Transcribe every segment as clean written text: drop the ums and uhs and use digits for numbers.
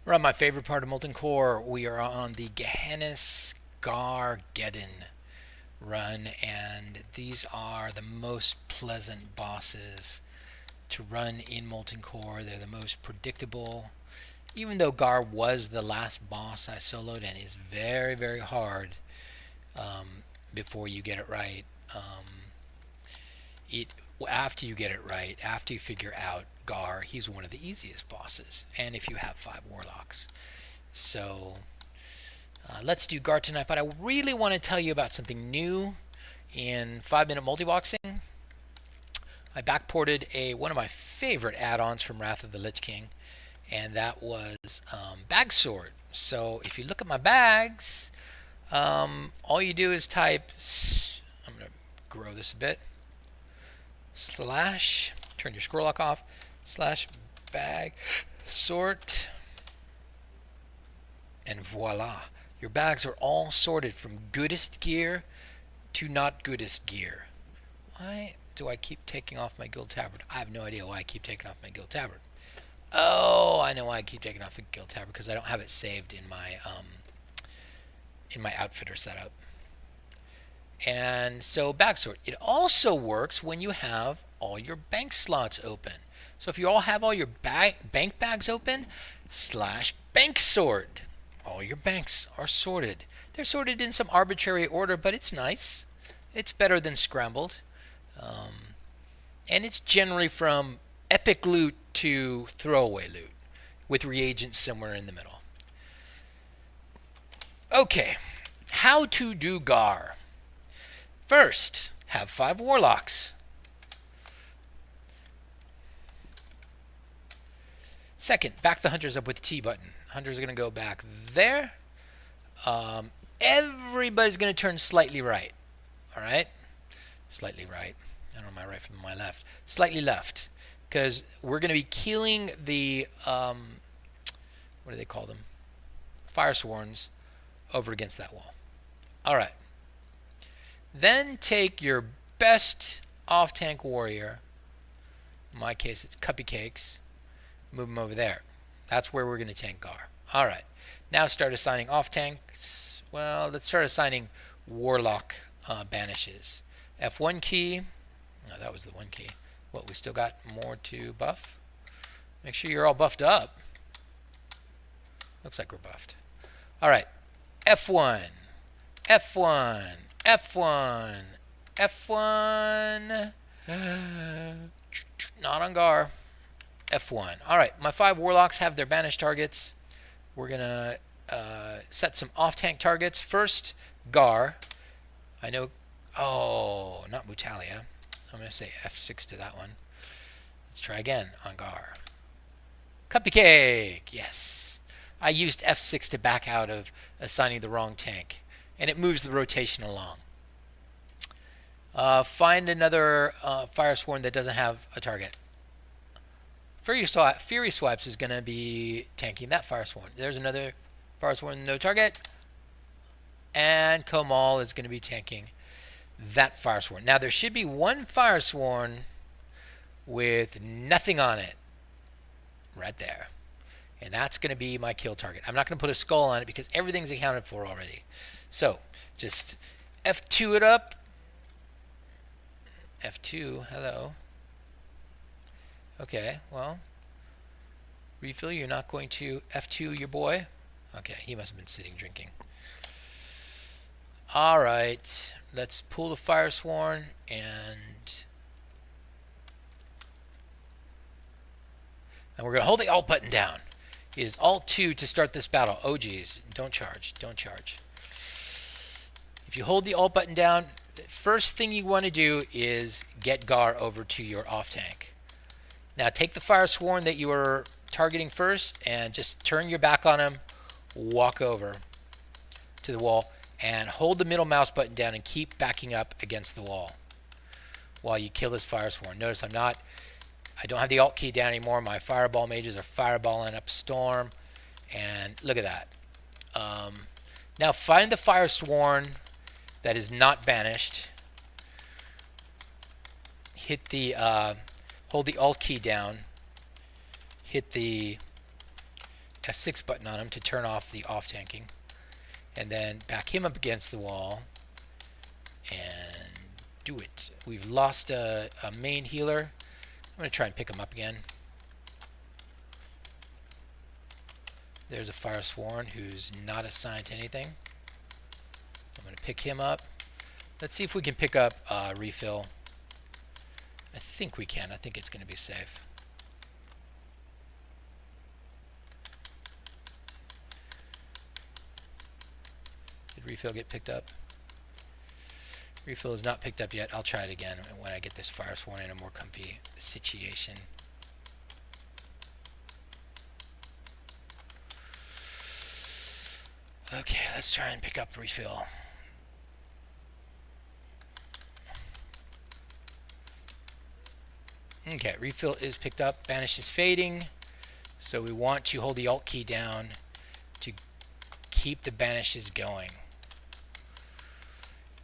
We're on my favorite part of Molten Core. We are on the Garr run, and these are the most pleasant bosses to run in Molten Core. They're the most predictable. Even though Garr was the last boss I soloed and is very, very hard before you get it right. It After you get it right, after you figure out Garr, he's one of the easiest bosses. And if you have 5 warlocks. So let's do Garr tonight, but I really want to tell you about something new in 5-minute multiboxing. I backported one of my favorite add-ons from Wrath of the Lich King, and that was Bag Sword. So if you look at my bags, all you do is type, I'm going to grow this a bit, slash, turn your scroll lock off, slash bag sort, and voila. Your bags are all sorted from goodest gear to not goodest gear. Why do I keep taking off my guild tabard? I have no idea why I keep taking off my guild tabard. Oh, I know why I keep taking off the guild tabard, because I don't have it saved in my outfitter setup. And so backsort. It also works when you have all your bank slots open. So if you all have all your bank bags open, slash bank sort. All your banks are sorted. They're sorted in some arbitrary order, but it's nice. It's better than scrambled. And it's generally from epic loot to throwaway loot, with reagents somewhere in the middle. Okay, how to do Garr. First, have 5 warlocks. Second, back the hunters up with the T button. Hunters are going to go back there. Everybody's going to turn slightly right. All right? Slightly right. I don't know my right from my left. Slightly left. Because we're going to be killing the, what do they call them? Firesworns over against that wall. All right. Then take your best off-tank warrior. In my case, it's Cuppy Cakes. Move him over there. That's where we're going to tank Garr. All right. Now start assigning off-tanks. Well, let's start assigning warlock banishes. F1 key. No, that was the 1 key. What, we still got more to buff? Make sure you're all buffed up. Looks like we're buffed. All right. F1. F1. F1. F1. Not on Garr. F1. All right. My 5 warlocks have their banished targets. We're going to set some off-tank targets. First, Garr. I know... Oh, not Mutalia. I'm going to say F6 to that one. Let's try again on Garr. Cuppy Cake! Yes. I used F6 to back out of assigning the wrong tank, and it moves the rotation along. Find another Firesworn that doesn't have a target. Furyswipes is going to be tanking that Firesworn. There's another Firesworn, no target. And Komal is going to be tanking that Firesworn. Now, there should be one Firesworn with nothing on it. Right there. And that's going to be my kill target. I'm not going to put a skull on it because everything's accounted for already. So, just F2 it up. F2, hello. Okay, well, refill, you're not going to F2 your boy? Okay, he must have been sitting drinking. All right, let's pull the Firesworn and we're going to hold the Alt button down. It is Alt 2 to start this battle. Oh, geez, don't charge, don't charge. If you hold the Alt button down, the first thing you want to do is get Garr over to your off-tank. Now take the Firesworn that you were targeting first and just turn your back on him, walk over to the wall, and hold the middle mouse button down and keep backing up against the wall while you kill this Firesworn. Notice I don't have the Alt key down anymore. My Fireball mages are fireballing up Storm, and look at that. Now find the Firesworn that is not banished. Hit the hold the Alt key down. Hit the F6 button on him to turn off the off-tanking. And then back him up against the wall. And do it. We've lost a main healer. I'm going to try and pick him up again. There's a Firesworn who's not assigned to anything. I'm going to pick him up. Let's see if we can pick up refill. I think we can. I think it's going to be safe. Did refill get picked up? Refill is not picked up yet. I'll try it again when I get this Firesworn in a more comfy situation. Okay, let's try and pick up refill. Okay, refill is picked up. Banish is fading. So we want to hold the Alt key down to keep the banishes going.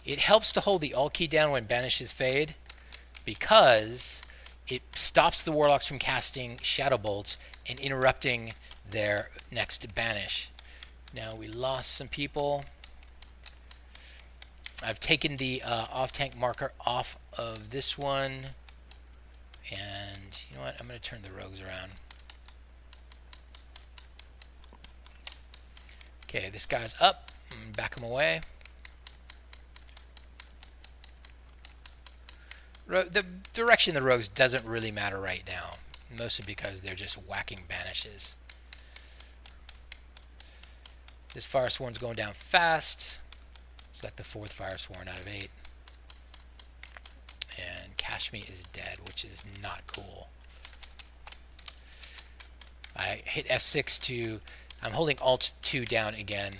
It helps to hold the Alt key down when banishes fade because it stops the Warlocks from casting Shadow Bolts and interrupting their next banish. Now we lost some people. I've taken the off-tank marker off of this one. And you know what? I'm going to turn the rogues around. Okay, this guy's up. Back him away. The direction of the rogues doesn't really matter right now. Mostly because they're just whacking banishes. This Firesworn's going down fast. Select the 4th Firesworn out of 8. And Kashmi is dead, which is not cool. I hit F6 to... I'm holding Alt 2 down again.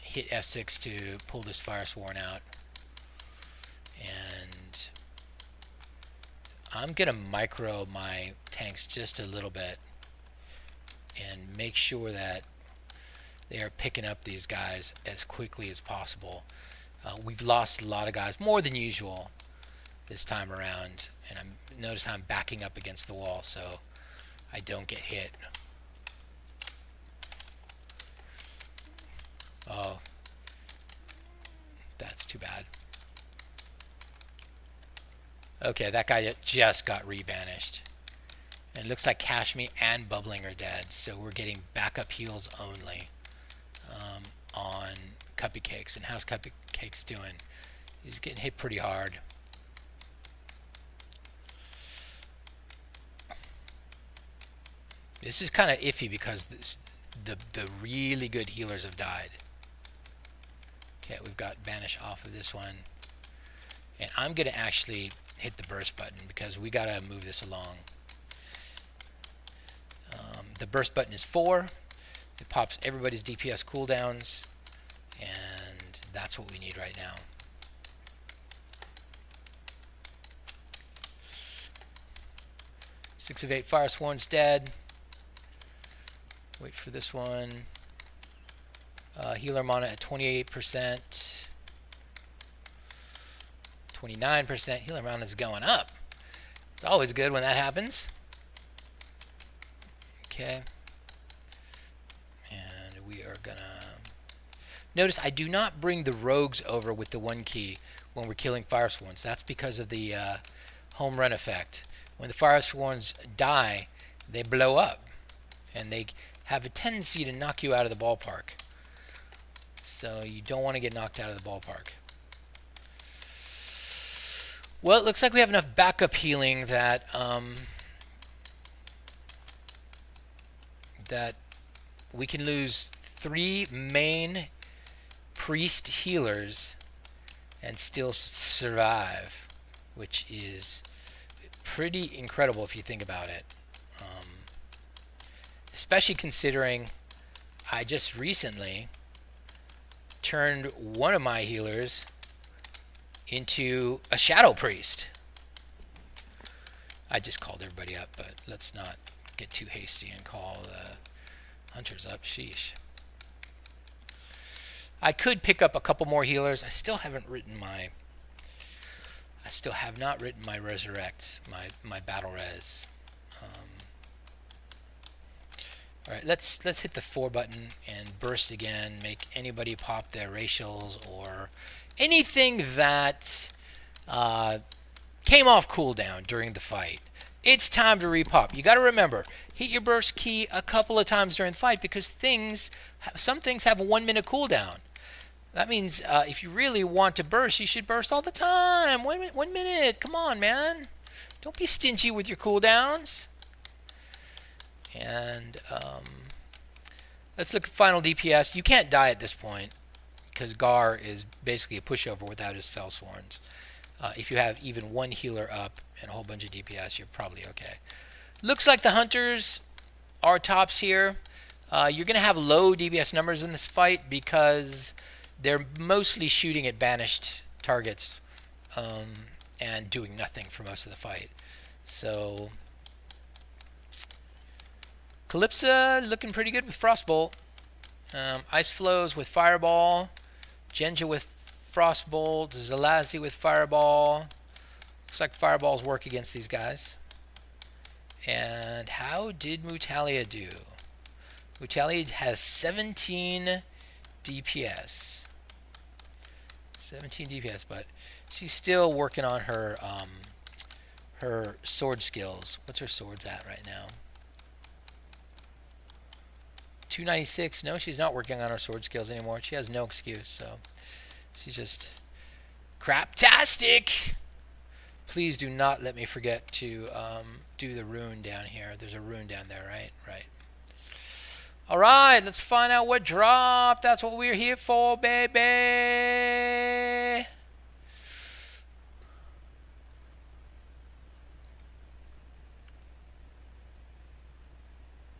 Hit F6 to pull this Firesworn out. And I'm going to micro my tanks just a little bit and make sure that they are picking up these guys as quickly as possible. We've lost a lot of guys, more than usual this time around, and notice how I'm backing up against the wall so I don't get hit. Oh, that's too bad. Okay, that guy just got rebanished. And it looks like Kashmi and Bubbling are dead, so we're getting backup heals only on Cupcakes. And how's Cupcakes doing? He's getting hit pretty hard. This is kind of iffy because the really good healers have died. Okay, we've got banish off of this one. And I'm going to actually hit the burst button because we got to move this along. The burst button is 4. It pops everybody's DPS cooldowns, and that's what we need right now. Six of 8 Firesworn's dead. Wait for this one. Healer mana at 28%. 29%. Healer mana is going up. It's always good when that happens. Okay. And we are gonna... Notice I do not bring the rogues over with the 1 key when we're killing Firesworns. That's because of the home run effect. When the Firesworns die, they blow up. And they have a tendency to knock you out of the ballpark. So you don't want to get knocked out of the ballpark. Well, it looks like we have enough backup healing that that we can lose 3 main priest healers and still survive, which is pretty incredible if you think about it. Especially considering I just recently turned one of my healers into a shadow priest. I just called everybody up, but let's not get too hasty and call the hunters up. Sheesh. I could pick up a couple more healers. I still have not written my resurrect, my battle res. All right, let's hit the 4 button and burst again. Make anybody pop their racials or anything that came off cooldown during the fight. It's time to repop. You got to remember, hit your burst key a couple of times during the fight because some things have a 1 minute cooldown. That means if you really want to burst, you should burst all the time. 1 minute. Come on, man. Don't be stingy with your cooldowns. And let's look at final DPS. You can't die at this point because Garr is basically a pushover without his Fellsworns. If you have even one healer up and a whole bunch of DPS, you're probably okay. Looks like the hunters are tops here. You're going to have low DPS numbers in this fight because they're mostly shooting at banished targets and doing nothing for most of the fight. So Calypsa looking pretty good with Frostbolt. Ice Flows with Fireball. Genja with Frostbolt. Zalazi with Fireball. Looks like Fireballs work against these guys. And how did Mutalia do? Mutalia has 17 DPS. 17 DPS, but she's still working on her her sword skills. What's her swords at right now? 296. No, she's not working on her sword skills anymore. She has no excuse, so she's just craptastic. Please do not let me forget to do the rune down here. There's a rune down there, right? Right. All right, let's find out what dropped. That's what we're here for, baby.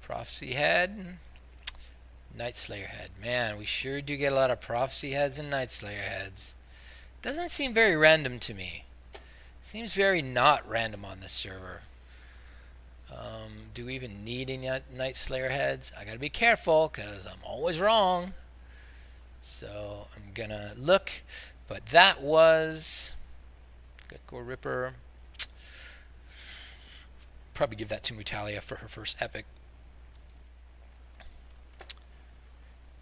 Prophecy head. Night Slayer head. Man, we sure do get a lot of Prophecy heads and Night Slayer heads. Doesn't seem very random to me. Seems very not random on this server. Do we even need any Night Slayer heads? I gotta be careful because I'm always wrong. So I'm gonna look. But that was Gore Ripper. Probably give that to Mutalia for her first epic.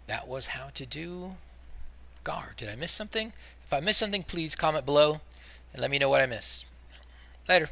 That was how to do Garr. Did I miss something? If I missed something, please comment below and let me know what I missed. Later.